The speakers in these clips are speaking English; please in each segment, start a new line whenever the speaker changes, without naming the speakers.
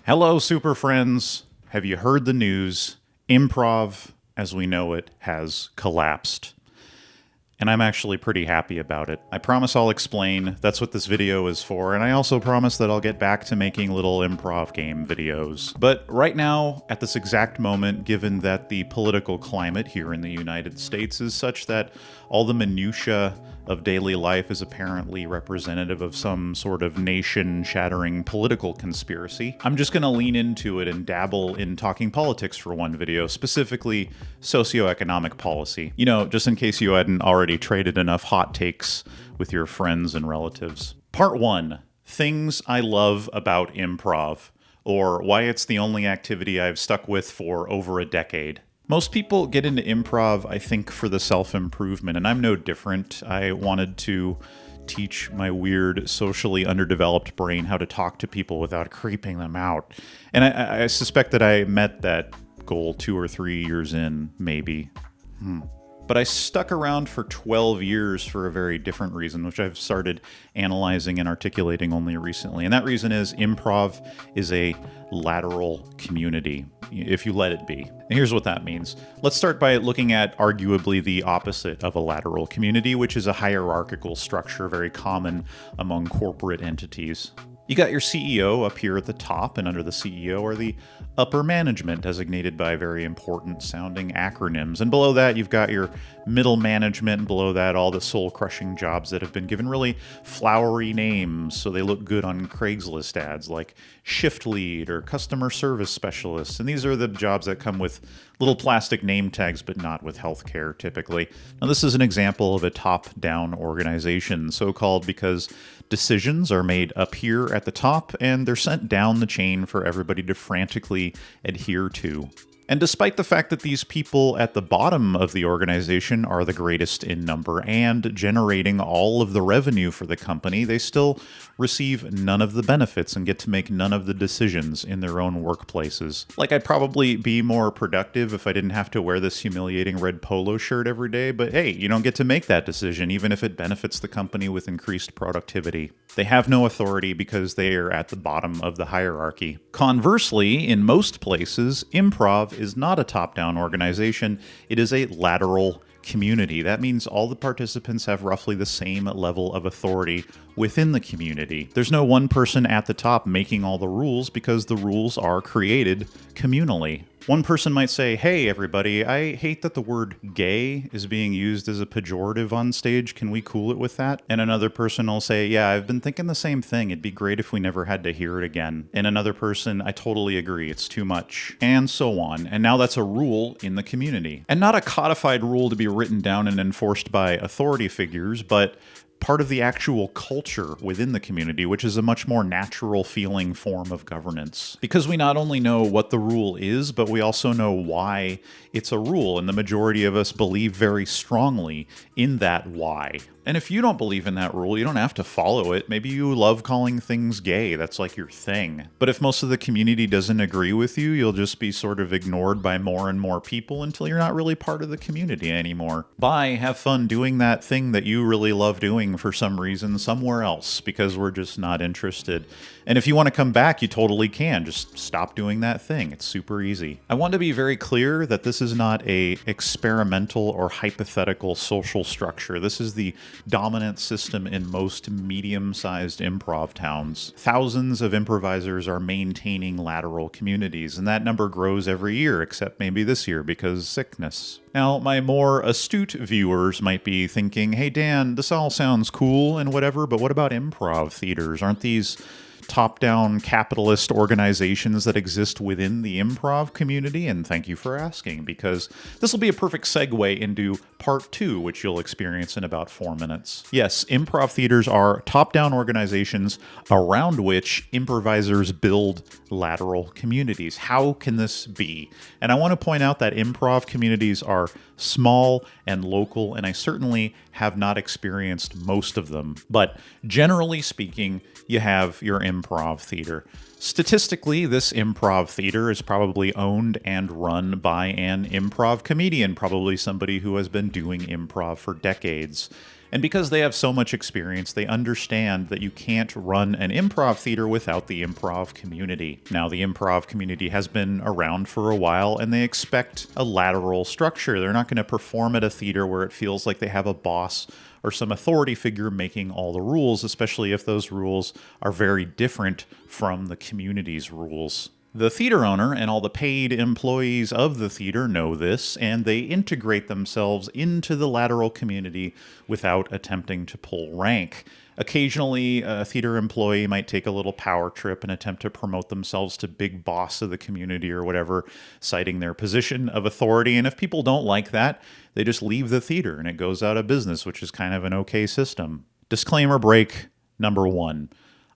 Hello, super friends. Have you heard the news? Improv, as we know it, has collapsed. And I'm actually pretty happy about it. I promise I'll explain. That's what this video is for. And I also promise that I'll get back to making little improv game videos. But right now, at this exact moment, given that the political climate here in the United States is such that all the minutiae of daily life is apparently representative of some sort of nation-shattering political conspiracy, I'm just going to lean into it and dabble in talking politics for one video, specifically socioeconomic policy. You know, just in case you hadn't already traded enough hot takes with your friends and relatives. Part 1. Things I love about improv, or why it's the only activity I've stuck with for over a decade. Most people get into improv, I think, for the self-improvement, and I'm no different. I wanted to teach my weird, socially underdeveloped brain how to talk to people without creeping them out. And I suspect that I met that goal 2 or 3 years in, maybe. But I stuck around for 12 years for a very different reason, which I've started analyzing and articulating only recently. And that reason is improv is a lateral community, if you let it be. And here's what that means. Let's start by looking at arguably the opposite of a lateral community, which is a hierarchical structure very common among corporate entities. You got your CEO up here at the top, and under the CEO are the upper management, designated by very important sounding acronyms. And below that, you've got your middle management, and below that, all the soul-crushing jobs that have been given really flowery names so they look good on Craigslist ads, like shift lead or customer service specialist. And these are the jobs that come with little plastic name tags, but not with healthcare typically. Now, this is an example of a top-down organization, so-called because decisions are made up here at the top and they're sent down the chain for everybody to frantically adhere to. And despite the fact that these people at the bottom of the organization are the greatest in number and generating all of the revenue for the company, they still receive none of the benefits and get to make none of the decisions in their own workplaces. Like, I'd probably be more productive if I didn't have to wear this humiliating red polo shirt every day, but hey, you don't get to make that decision, even if it benefits the company with increased productivity. They have no authority because they are at the bottom of the hierarchy. Conversely, in most places, improv is not a top-down organization, it is a lateral community. That means all the participants have roughly the same level of authority within the community. There's no one person at the top making all the rules because the rules are created communally. One person might say, hey everybody, I hate that the word gay is being used as a pejorative on stage. Can we cool it with that? And another person will say, yeah, I've been thinking the same thing. It'd be great if we never had to hear it again. And another person, I totally agree, it's too much. And so on. And now that's a rule in the community. And not a codified rule to be written down and enforced by authority figures, but part of the actual culture within the community, which is a much more natural feeling form of governance. Because we not only know what the rule is, but we also know why it's a rule, and the majority of us believe very strongly in that why. And if you don't believe in that rule, you don't have to follow it. Maybe you love calling things gay, that's like your thing. But if most of the community doesn't agree with you, you'll just be sort of ignored by more and more people until you're not really part of the community anymore. Bye, have fun doing that thing that you really love doing for some reason somewhere else, because we're just not interested. And if you want to come back, you totally can. Just stop doing that thing. It's super easy. I want to be very clear that this is not a experimental or hypothetical social structure. This is the dominant system in most medium-sized improv towns. Thousands of improvisers are maintaining lateral communities, and that number grows every year, except maybe this year because sickness. Now, my more astute viewers might be thinking, hey Dan, this all sounds cool and whatever, but what about improv theaters? Aren't these top-down capitalist organizations that exist within the improv community? And thank you for asking, because this will be a perfect segue into part 2, which you'll experience in about 4 minutes. Yes, improv theaters are top-down organizations around which improvisers build lateral communities. How can this be? And I want to point out that improv communities are small and local, and I certainly have not experienced most of them. But generally speaking, you have your improv theater. Statistically, this improv theater is probably owned and run by an improv comedian, probably somebody who has been doing improv for decades. And because they have so much experience, they understand that you can't run an improv theater without the improv community. Now, the improv community has been around for a while, and they expect a lateral structure. They're not going to perform at a theater where it feels like they have a boss or some authority figure making all the rules, especially if those rules are very different from the community's rules. The theater owner and all the paid employees of the theater know this, and they integrate themselves into the lateral community without attempting to pull rank. Occasionally, a theater employee might take a little power trip and attempt to promote themselves to big boss of the community or whatever, citing their position of authority. And if people don't like that, they just leave the theater and it goes out of business, which is kind of an okay system. Disclaimer break number 1.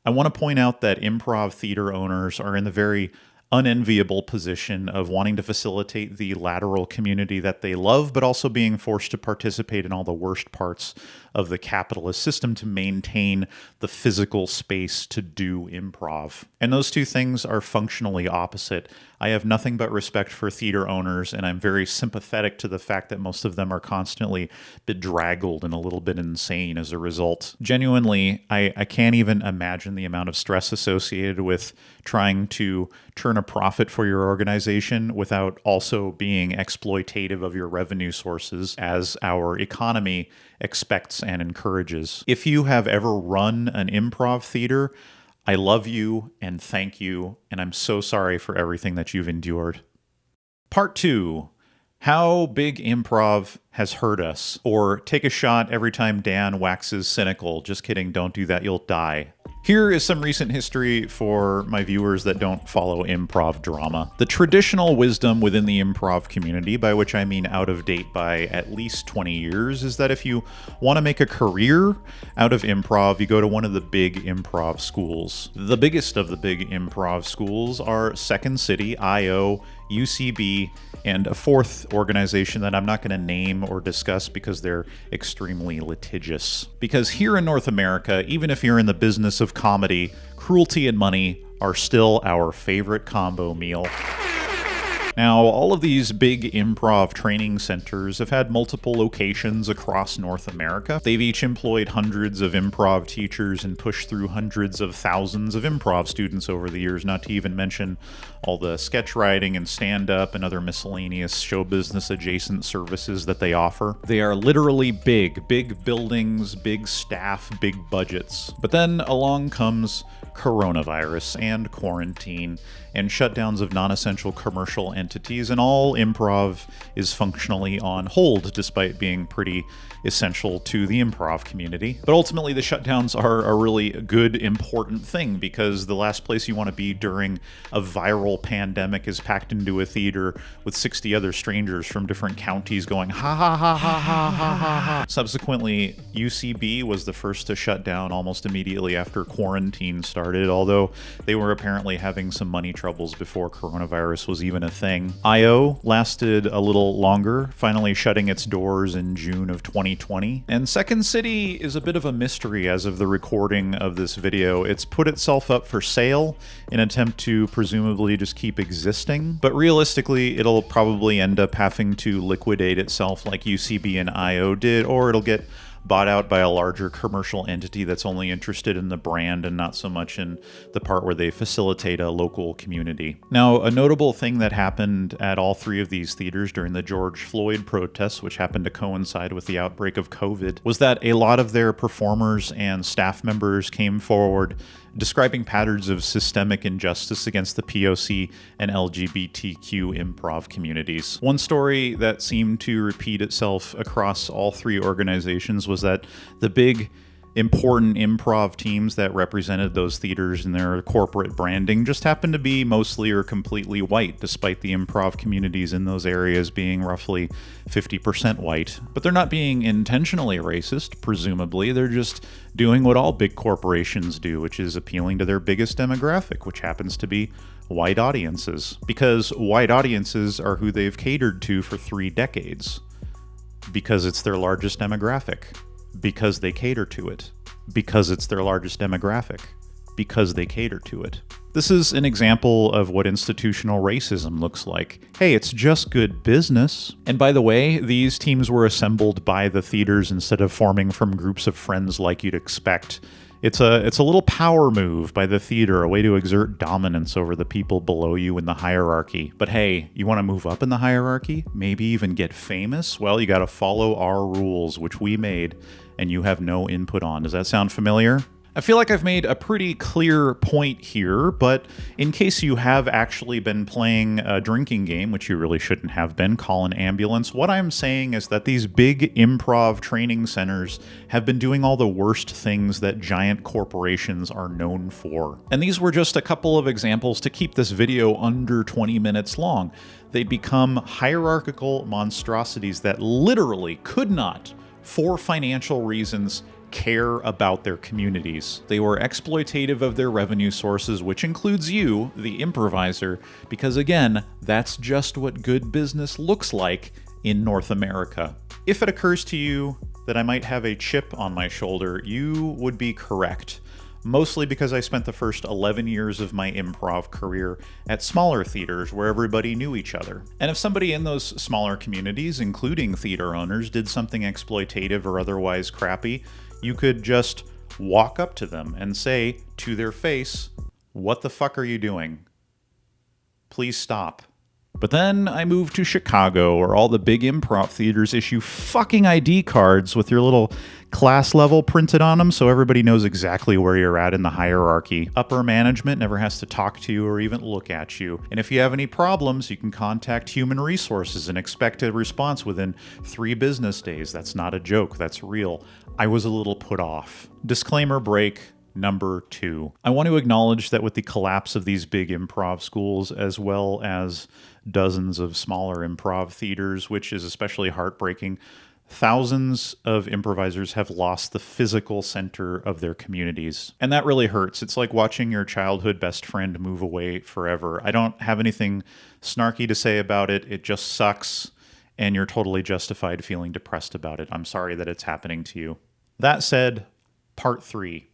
I want to point out that improv theater owners are in the very unenviable position of wanting to facilitate the lateral community that they love, but also being forced to participate in all the worst parts of the capitalist system to maintain the physical space to do improv. And those two things are functionally opposite. I have nothing but respect for theater owners, and I'm very sympathetic to the fact that most of them are constantly bedraggled and a little bit insane as a result. Genuinely, I can't even imagine the amount of stress associated with trying to turn a profit for your organization without also being exploitative of your revenue sources, as our economy expects and encourages. If you have ever run an improv theater, I love you and thank you, and I'm so sorry for everything that you've endured. Part 2. How Big Improv has hurt us. Or take a shot every time Dan waxes cynical. Just kidding, don't do that, you'll die. Here is some recent history for my viewers that don't follow improv drama. The traditional wisdom within the improv community, by which I mean out of date by at least 20 years, is that if you want to make a career out of improv, you go to one of the big improv schools. The biggest of the big improv schools are Second City, IO, UCB, and a fourth organization that I'm not going to name or discuss because they're extremely litigious. Because here in North America, even if you're in the business of comedy, cruelty and money are still our favorite combo meal. Now, all of these big improv training centers have had multiple locations across North America. They've each employed hundreds of improv teachers and pushed through hundreds of thousands of improv students over the years, not to even mention all the sketch writing and stand-up and other miscellaneous show business adjacent services that they offer. They are literally big buildings, big staff, big budgets. But then along comes coronavirus and quarantine and shutdowns of non-essential commercial entities, and all improv is functionally on hold despite being pretty essential to the improv community. But ultimately the shutdowns are a really good, important thing, because the last place you want to be during a viral pandemic is packed into a theater with 60 other strangers from different counties going ha ha ha ha ha ha ha ha. Subsequently, UCB was the first to shut down almost immediately after quarantine started, although they were apparently having some money troubles before coronavirus was even a thing. IO lasted a little longer, finally shutting its doors in June of 2020. And Second City is a bit of a mystery as of the recording of this video. It's put itself up for sale in an attempt to presumably just keep existing, but realistically it'll probably end up having to liquidate itself like UCB and IO did, or it'll get bought out by a larger commercial entity that's only interested in the brand and not so much in the part where they facilitate a local community. Now, a notable thing that happened at all three of these theaters during the George Floyd protests, which happened to coincide with the outbreak of COVID, was that a lot of their performers and staff members came forward describing patterns of systemic injustice against the POC and LGBTQ improv communities. One story that seemed to repeat itself across all three organizations was that the big important improv teams that represented those theaters in their corporate branding just happened to be mostly or completely white, despite the improv communities in those areas being roughly 50% white. But they're not being intentionally racist, presumably. They're just doing what all big corporations do, which is appealing to their biggest demographic, which happens to be white audiences. Because white audiences are who they've catered to for 3 decades. Because it's their largest demographic. Because they cater to it. Because it's their largest demographic. Because they cater to it. This is an example of what institutional racism looks like. Hey, it's just good business. And by the way, these teams were assembled by the theaters instead of forming from groups of friends like you'd expect. It's a little power move by the theater, a way to exert dominance over the people below you in the hierarchy. But hey, you want to move up in the hierarchy? Maybe even get famous? Well, you got to follow our rules, which we made, and you have no input on. Does that sound familiar? I feel like I've made a pretty clear point here, but in case you have actually been playing a drinking game, which you really shouldn't have been, call an ambulance, what I'm saying is that these big improv training centers have been doing all the worst things that giant corporations are known for. And these were just a couple of examples to keep this video under 20 minutes long. They become hierarchical monstrosities that literally could not, for financial reasons, care about their communities. They were exploitative of their revenue sources, which includes you, the improviser, because again, that's just what good business looks like in North America. If it occurs to you that I might have a chip on my shoulder, you would be correct. Mostly because I spent the first 11 years of my improv career at smaller theaters where everybody knew each other. And if somebody in those smaller communities, including theater owners, did something exploitative or otherwise crappy, you could just walk up to them and say to their face, "What the fuck are you doing? Please stop." But then I moved to Chicago, where all the big improv theaters issue fucking ID cards with your little class level printed on them, so everybody knows exactly where you're at in the hierarchy. Upper management never has to talk to you or even look at you. And if you have any problems, you can contact human resources and expect a response within 3 business days. That's not a joke, that's real. I was a little put off. Disclaimer break. Number 2. I want to acknowledge that with the collapse of these big improv schools, as well as dozens of smaller improv theaters, which is especially heartbreaking, thousands of improvisers have lost the physical center of their communities. And that really hurts. It's like watching your childhood best friend move away forever. I don't have anything snarky to say about it. It just sucks, and you're totally justified feeling depressed about it. I'm sorry that it's happening to you. That said, part 3.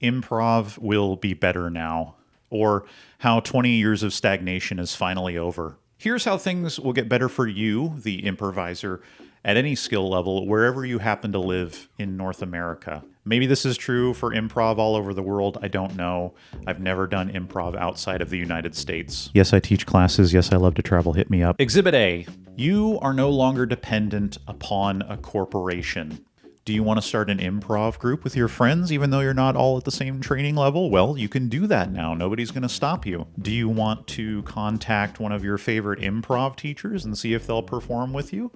Improv will be better now, or how 20 years of stagnation is finally over. Here's how things will get better for you, the improviser, at any skill level, wherever you happen to live in North America. Maybe this is true for improv all over the world. I don't know. I've never done improv outside of the United States. Yes, I teach classes. Yes, I love to travel. Hit me up. Exhibit A. You are no longer dependent upon a corporation. Do you want to start an improv group with your friends, even though you're not all at the same training level? Well, you can do that now. Nobody's going to stop you. Do you want to contact one of your favorite improv teachers and see if they'll perform with you?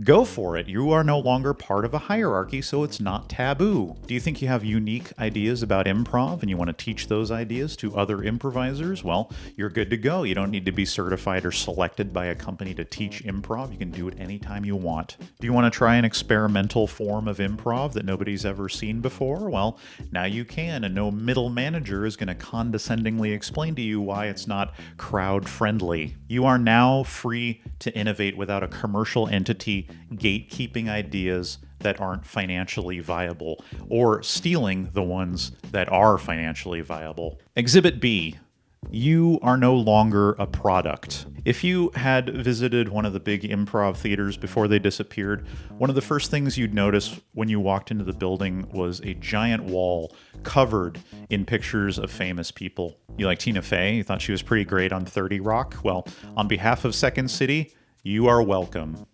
Go for it. You are no longer part of a hierarchy, so it's not taboo. Do you think you have unique ideas about improv and you want to teach those ideas to other improvisers? Well, you're good to go. You don't need to be certified or selected by a company to teach improv. You can do it anytime you want. Do you want to try an experimental form of improv that nobody's ever seen before? Well, now you can, and no middle manager is going to condescendingly explain to you why it's not crowd-friendly. You are now free to innovate without a commercial entity gatekeeping ideas that aren't financially viable, or stealing the ones that are financially viable. Exhibit B. You are no longer a product. If you had visited one of the big improv theaters before they disappeared, one of the first things you'd notice when you walked into the building was a giant wall covered in pictures of famous people. You like Tina Fey? You thought she was pretty great on 30 Rock? Well, on behalf of Second City, you are welcome.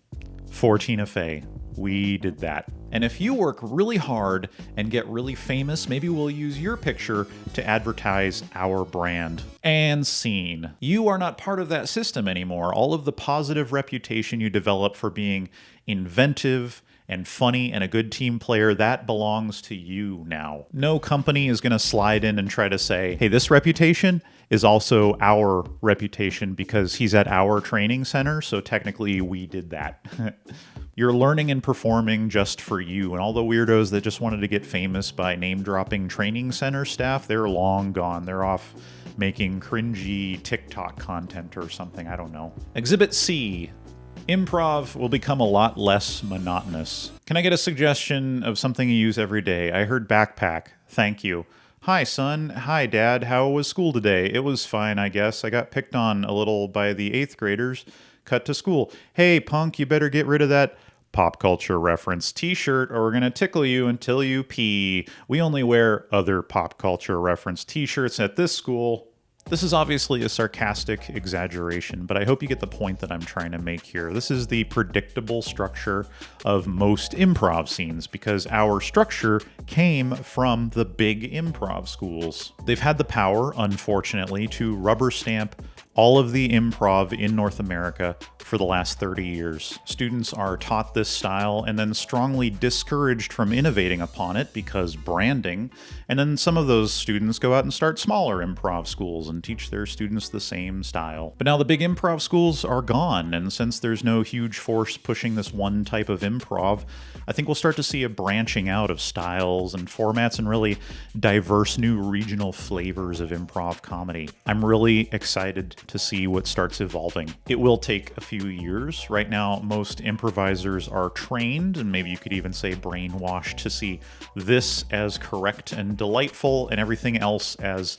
For Tina Fey, we did that. And if you work really hard and get really famous, maybe we'll use your picture to advertise our brand. And scene. You are not part of that system anymore. All of the positive reputation you develop for being inventive and funny and a good team player, that belongs to you now. No company is going to slide in and try to say, hey, this reputation is also our reputation because he's at our training center, so technically we did that. You're learning and performing just for you, and all the weirdos that just wanted to get famous by name-dropping training center staff, they're long gone. They're off making cringy TikTok content or something, I don't know. Exhibit C. Improv will become a lot less monotonous. Can I get a suggestion of something you use every day? I heard backpack. Thank you. Hi, son. Hi, Dad. How was school today? It was fine, I guess. I got picked on a little by the 8th graders. Cut to school. Hey, punk, you better get rid of that pop culture reference t-shirt or we're going to tickle you until you pee. We only wear other pop culture reference t-shirts at this school. This is obviously a sarcastic exaggeration, but I hope you get the point that I'm trying to make here. This is the predictable structure of most improv scenes because our structure came from the big improv schools. They've had the power, unfortunately, to rubber stamp all of the improv in North America for the last 30 years. Students are taught this style and then strongly discouraged from innovating upon it because branding, and then some of those students go out and start smaller improv schools and teach their students the same style. But now the big improv schools are gone, and since there's no huge force pushing this one type of improv, I think we'll start to see a branching out of styles and formats and really diverse new regional flavors of improv comedy. I'm really excited to see what starts evolving. It will take a few years. Right now, most improvisers are trained, and maybe you could even say brainwashed, to see this as correct and delightful and everything else as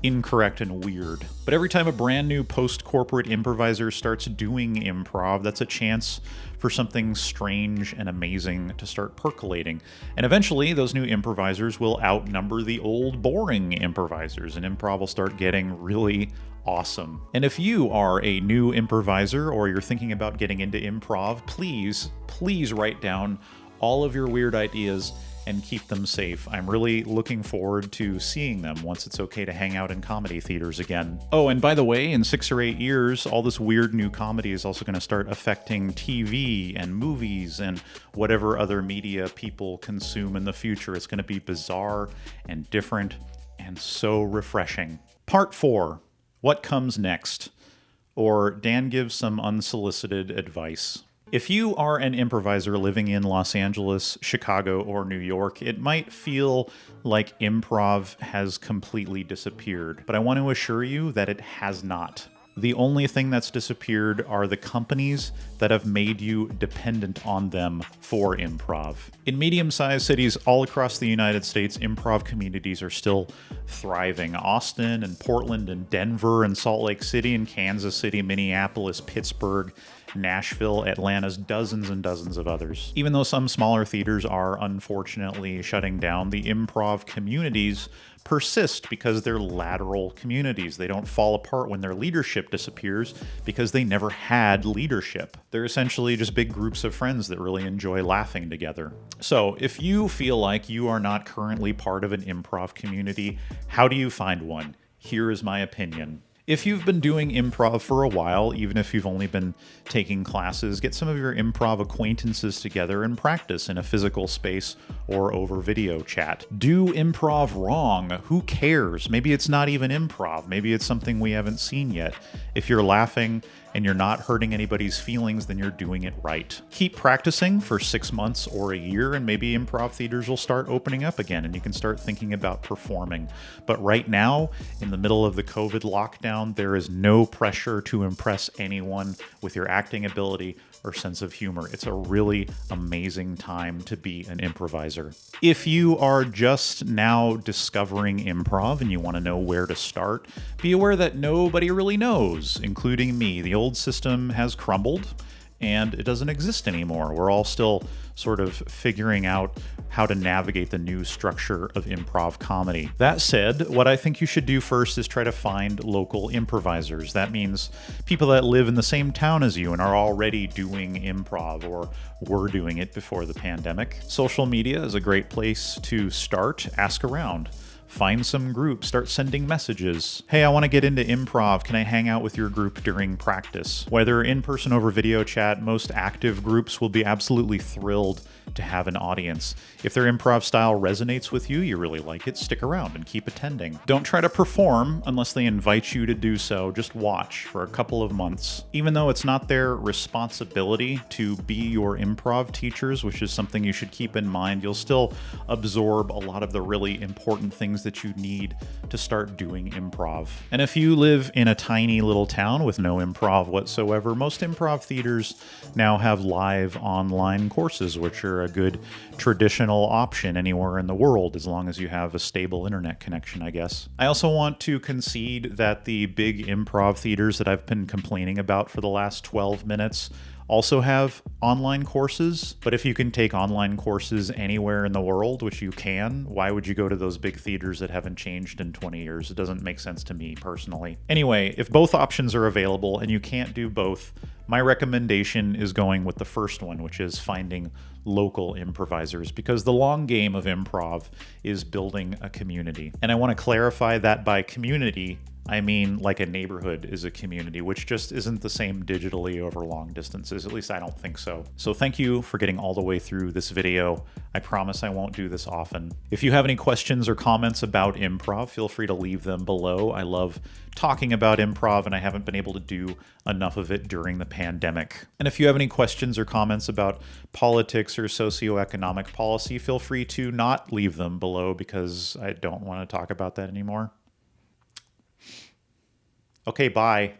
incorrect and weird. But every time a brand new post-corporate improviser starts doing improv, that's a chance for something strange and amazing to start percolating. And eventually, those new improvisers will outnumber the old boring improvisers, and improv will start getting really awesome. And if you are a new improviser or you're thinking about getting into improv, please write down all of your weird ideas and keep them safe. I'm really looking forward to seeing them once it's okay to hang out in comedy theaters again. Oh, and by the way, in 6 or 8 years, all this weird new comedy is also going to start affecting TV and movies and whatever other media people consume in the future. It's going to be bizarre and different and so refreshing. Part 4. What comes next? Or Dan gives some unsolicited advice. If you are an improviser living in Los Angeles, Chicago, or New York, it might feel like improv has completely disappeared, but I want to assure you that it has not. The only thing that's disappeared are the companies that have made you dependent on them for improv. In medium-sized cities all across the United States, improv communities are still thriving. Austin and Portland and Denver and Salt Lake City and Kansas City, Minneapolis, Pittsburgh, Nashville, Atlanta's dozens and dozens of others. Even though some smaller theaters are unfortunately shutting down, the improv communities persist because they're lateral communities. They don't fall apart when their leadership disappears because they never had leadership. They're essentially just big groups of friends that really enjoy laughing together. So if you feel like you are not currently part of an improv community, how do you find one? Here is my opinion. If you've been doing improv for a while, even if you've only been taking classes, get some of your improv acquaintances together and practice in a physical space or over video chat. Do improv wrong. Who cares? Maybe it's not even improv. Maybe it's something we haven't seen yet. If you're laughing and you're not hurting anybody's feelings, then you're doing it right. Keep practicing for 6 months or a year, and maybe improv theaters will start opening up again and you can start thinking about performing. But right now, in the middle of the COVID lockdown, there is no pressure to impress anyone with your acting ability or sense of humor. It's a really amazing time to be an improviser. If you are just now discovering improv and you want to know where to start, be aware that nobody really knows, including me. The old system has crumbled and it doesn't exist anymore. We're all still sort of figuring out how to navigate the new structure of improv comedy. That said, what I think you should do first is try to find local improvisers. That means people that live in the same town as you and are already doing improv or were doing it before the pandemic. Social media is a great place to start. Ask around. Find some group, start sending messages. Hey, I want to get into improv. Can I hang out with your group during practice? Whether in person over video chat, most active groups will be absolutely thrilled to have an audience. If their improv style resonates with you, you really like it, stick around and keep attending. Don't try to perform unless they invite you to do so. Just watch for a couple of months. Even though it's not their responsibility to be your improv teachers, which is something you should keep in mind, you'll still absorb a lot of the really important things things that you need to start doing improv. And if you live in a tiny little town with no improv whatsoever, most improv theaters now have live online courses, which are a good traditional option anywhere in the world, as long as you have a stable internet connection, I guess. I also want to concede that the big improv theaters that I've been complaining about for the last 12 minutes also have online courses, but if you can take online courses anywhere in the world, which you can, why would you go to those big theaters that haven't changed in 20 years? It doesn't make sense to me personally. Anyway, if both options are available and you can't do both, my recommendation is going with the first one, which is finding local improvisers, because the long game of improv is building a community. And I want to clarify that by community, I mean like a neighborhood is a community, which just isn't the same digitally over long distances. At least I don't think so. So thank you for getting all the way through this video. I promise I won't do this often. If you have any questions or comments about improv, feel free to leave them below. I love talking about improv, and I haven't been able to do enough of it during the pandemic. And if you have any questions or comments about politics or socioeconomic policy, feel free to not leave them below, because I don't want to talk about that anymore. Okay, bye.